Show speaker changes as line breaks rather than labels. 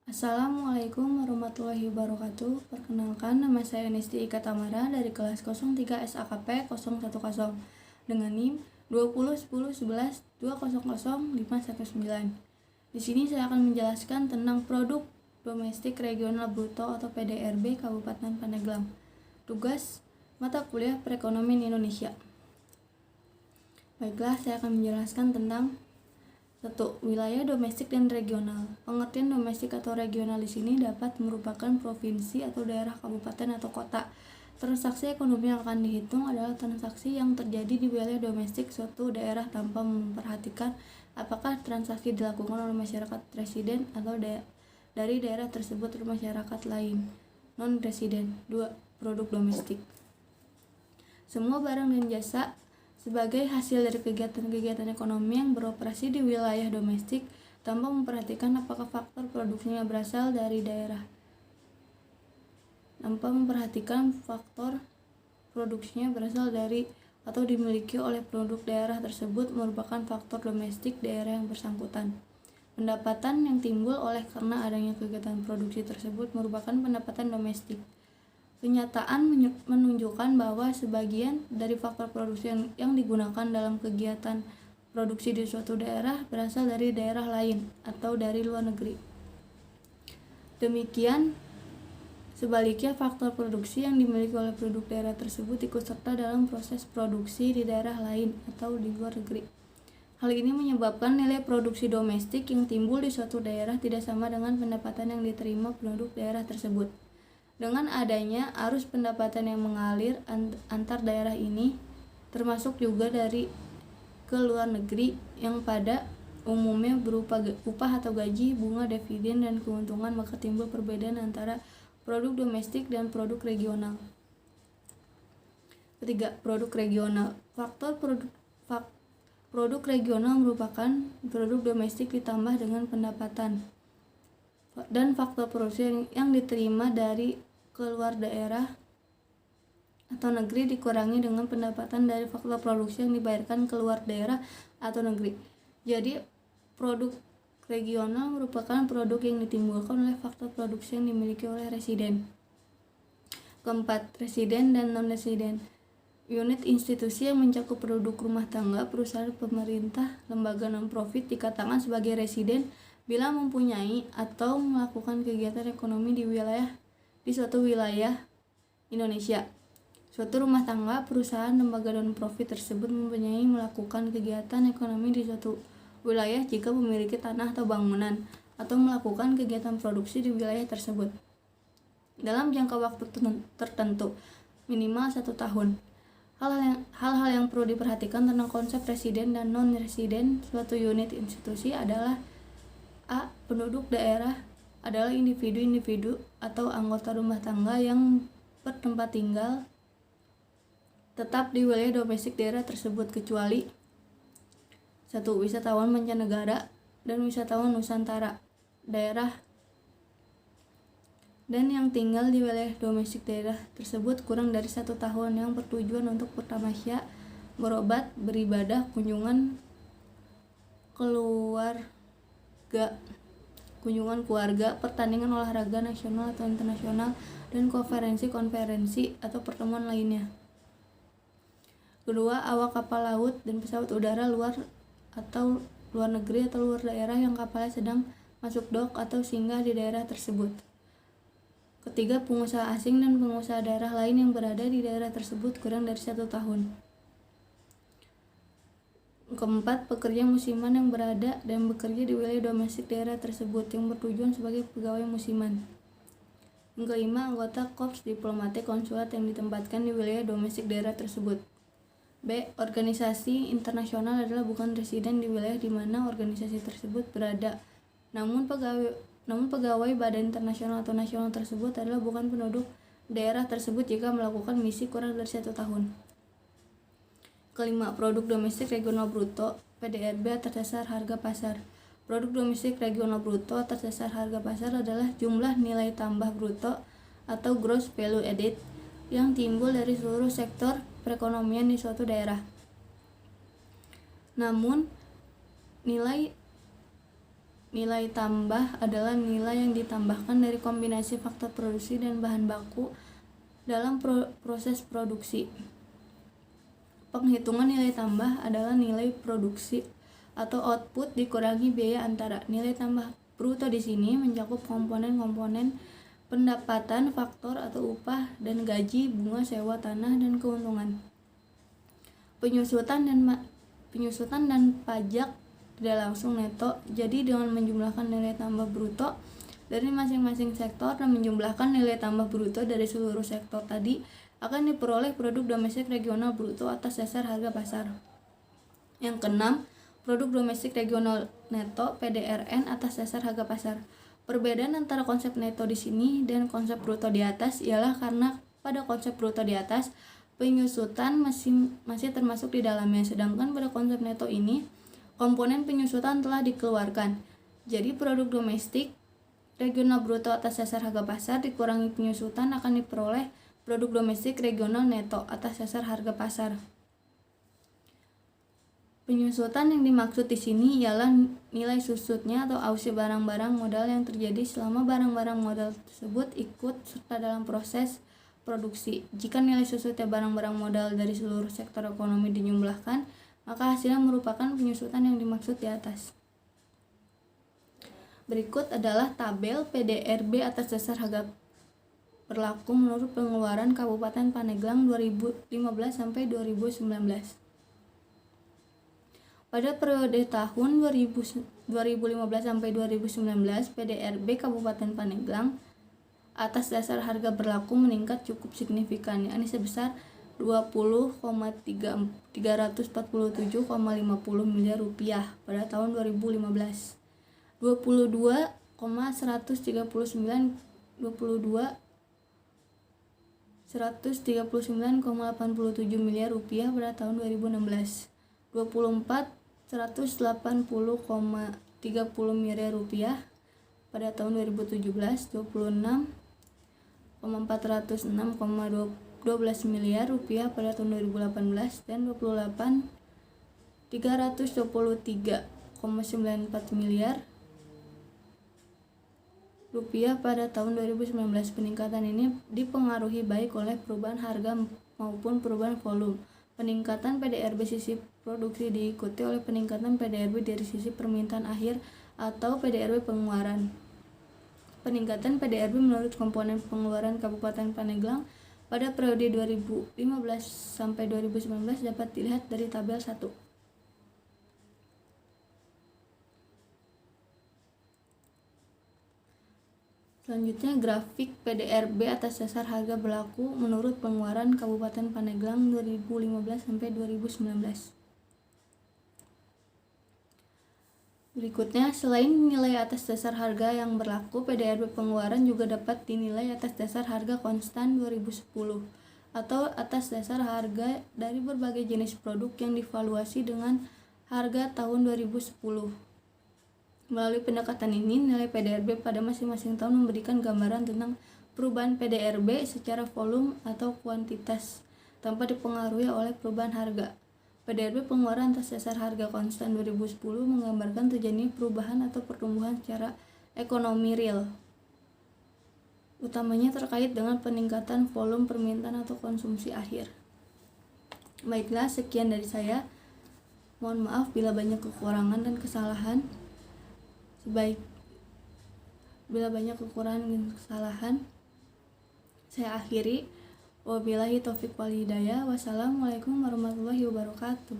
Assalamualaikum warahmatullahi wabarakatuh. Perkenalkan, nama saya Nisti Ika Tamara dari kelas 03 SAKP 010 dengan NIM 201011200519. Di sini saya akan menjelaskan tentang produk domestik regional bruto atau PDRB Kabupaten Pandeglang. Tugas mata kuliah perekonomian Indonesia. Baiklah, saya akan menjelaskan tentang 1. Wilayah domestik dan regional. Pengertian domestik atau regional di sini dapat merupakan provinsi atau daerah, kabupaten atau kota. Transaksi ekonomi yang akan dihitung adalah transaksi yang terjadi di wilayah domestik suatu daerah tanpa memperhatikan apakah transaksi dilakukan oleh masyarakat residen atau dari daerah tersebut ke masyarakat lain non-residen. 2. Produk domestik. Semua barang dan jasa sebagai hasil dari kegiatan-kegiatan ekonomi yang beroperasi di wilayah domestik tanpa memperhatikan apakah faktor produksinya berasal dari daerah. Atau dimiliki oleh produk daerah tersebut merupakan faktor domestik daerah yang bersangkutan. Pendapatan yang timbul oleh karena adanya kegiatan produksi tersebut merupakan pendapatan domestik. Kenyataan menunjukkan bahwa sebagian dari faktor produksi yang digunakan dalam kegiatan produksi di suatu daerah berasal dari daerah lain atau dari luar negeri. Demikian sebaliknya, faktor produksi yang dimiliki oleh produk daerah tersebut ikut serta dalam proses produksi di daerah lain atau di luar negeri. Hal ini menyebabkan nilai produksi domestik yang timbul di suatu daerah tidak sama dengan pendapatan yang diterima penduduk daerah tersebut. Dengan adanya arus pendapatan yang mengalir antar daerah ini, termasuk juga dari ke luar negeri yang pada umumnya berupa upah atau gaji, bunga, dividen, dan keuntungan, maka timbul perbedaan antara produk domestik dan produk regional. Ketiga, produk regional. Produk regional merupakan produk domestik ditambah dengan pendapatan dan faktor produksi yang diterima dari keluar daerah atau negeri dikurangi dengan pendapatan dari faktor produksi yang dibayarkan keluar daerah atau negeri. Jadi, produk regional merupakan produk yang ditimbulkan oleh faktor produksi yang dimiliki oleh residen. Keempat, residen dan non-residen. Unit institusi yang mencakup produk rumah tangga, perusahaan pemerintah, lembaga non-profit dikatakan sebagai residen bila mempunyai atau melakukan kegiatan ekonomi di suatu wilayah Indonesia. Suatu rumah tangga, perusahaan, lembaga non-profit tersebut mempunyai melakukan kegiatan ekonomi di suatu wilayah jika memiliki tanah atau bangunan atau melakukan kegiatan produksi di wilayah tersebut dalam jangka waktu tertentu minimal 1 tahun. Hal-hal yang perlu diperhatikan tentang konsep residen dan non-residen suatu unit institusi adalah: A. Penduduk daerah adalah individu-individu atau anggota rumah tangga yang bertempat tinggal tetap di wilayah domestik daerah tersebut kecuali 1. Wisatawan mancanegara dan wisatawan nusantara daerah dan yang tinggal di wilayah domestik daerah tersebut kurang dari 1 tahun, yang bertujuan untuk bertamasya, berobat, beribadah, kunjungan keluarga, pertandingan olahraga nasional atau internasional, dan konferensi atau pertemuan lainnya. Kedua, awak kapal laut dan pesawat udara luar negeri atau luar daerah yang kapalnya sedang masuk dok atau singgah di daerah tersebut. Ketiga, pengusaha asing dan pengusaha daerah lain yang berada di daerah tersebut kurang dari 1 tahun. Keempat, pekerja musiman yang berada dan bekerja di wilayah domestik daerah tersebut yang bertujuan sebagai pegawai musiman. Yang kelima, anggota korps diplomatik konsulat yang ditempatkan di wilayah domestik daerah tersebut. B. Organisasi internasional adalah bukan residen di wilayah di mana organisasi tersebut berada, namun pegawai badan internasional atau nasional tersebut adalah bukan penduduk daerah tersebut jika melakukan misi kurang dari 1 tahun. Kelima, produk domestik regional bruto (PDRB) atas dasar harga pasar. Produk domestik regional bruto atas dasar harga pasar adalah jumlah nilai tambah bruto atau gross value added yang timbul dari seluruh sektor perekonomian di suatu daerah. Namun, nilai Nilai tambah adalah nilai yang ditambahkan dari kombinasi faktor produksi dan bahan baku dalam proses produksi. Penghitungan nilai tambah adalah nilai produksi atau output dikurangi biaya antara. Nilai tambah bruto di sini mencakup komponen-komponen pendapatan, faktor atau upah dan gaji, bunga, sewa tanah, dan keuntungan. Penyusutan dan pajak tidak langsung neto. Jadi dengan menjumlahkan nilai tambah bruto dari masing-masing sektor dan menjumlahkan nilai tambah bruto dari seluruh sektor tadi, akan diperoleh produk domestik regional bruto atas dasar harga pasar. Yang keenam, produk domestik regional neto (PDRN) atas dasar harga pasar. Perbedaan antara konsep neto di sini dan konsep bruto di atas ialah karena pada konsep bruto di atas penyusutan masih termasuk di dalamnya, sedangkan pada konsep neto ini komponen penyusutan telah dikeluarkan. Jadi produk domestik regional bruto atas dasar harga pasar dikurangi penyusutan akan diperoleh produk domestik regional neto atas dasar harga pasar. Penyusutan yang dimaksud di sini ialah nilai susutnya atau ausi barang-barang modal yang terjadi selama barang-barang modal tersebut ikut serta dalam proses produksi. Jika nilai susutnya barang-barang modal dari seluruh sektor ekonomi dijumlahkan, maka hasilnya merupakan penyusutan yang dimaksud di atas. Berikut adalah tabel PDRB atas dasar harga berlaku menurut pengeluaran Kabupaten Pandeglang 2015 sampai 2019. Pada periode tahun 2015 sampai 2019, PDRB Kabupaten Pandeglang atas dasar harga berlaku meningkat cukup signifikan, yakni sebesar 20,347,50 miliar rupiah pada tahun 2015, 139,87 miliar rupiah pada tahun 2016, 180,30 miliar rupiah pada tahun 2017, 26,406,12 miliar rupiah pada tahun 2018, dan 28,323,94 miliar rupiah pada tahun 2019. Peningkatan ini dipengaruhi baik oleh perubahan harga maupun perubahan volume. Peningkatan PDRB sisi produksi diikuti oleh peningkatan PDRB dari sisi permintaan akhir atau PDRB pengeluaran. Peningkatan PDRB menurut komponen pengeluaran Kabupaten Pandeglang pada periode 2015 sampai 2019 dapat dilihat dari tabel 1. Selanjutnya, grafik PDRB atas dasar harga berlaku menurut pengeluaran Kabupaten Pandeglang 2015 sampai 2019. Berikutnya, selain nilai atas dasar harga yang berlaku, PDRB pengeluaran juga dapat dinilai atas dasar harga konstan 2010 atau atas dasar harga dari berbagai jenis produk yang divaluasi dengan harga tahun 2010. Melalui pendekatan ini, nilai PDRB pada masing-masing tahun memberikan gambaran tentang perubahan PDRB secara volume atau kuantitas tanpa dipengaruhi oleh perubahan harga. PDRB pengeluaran atas dasar harga konstan 2010 menggambarkan terjadinya perubahan atau pertumbuhan secara ekonomi real, utamanya terkait dengan peningkatan volume permintaan atau konsumsi akhir. Baiklah, sekian dari saya. Mohon maaf bila banyak kekurangan dan kesalahan. Bila banyak kekurangan dan kesalahan, saya akhiri. Wabillahi taufiq wal hidayah. Wassalamualaikum warahmatullahi wabarakatuh.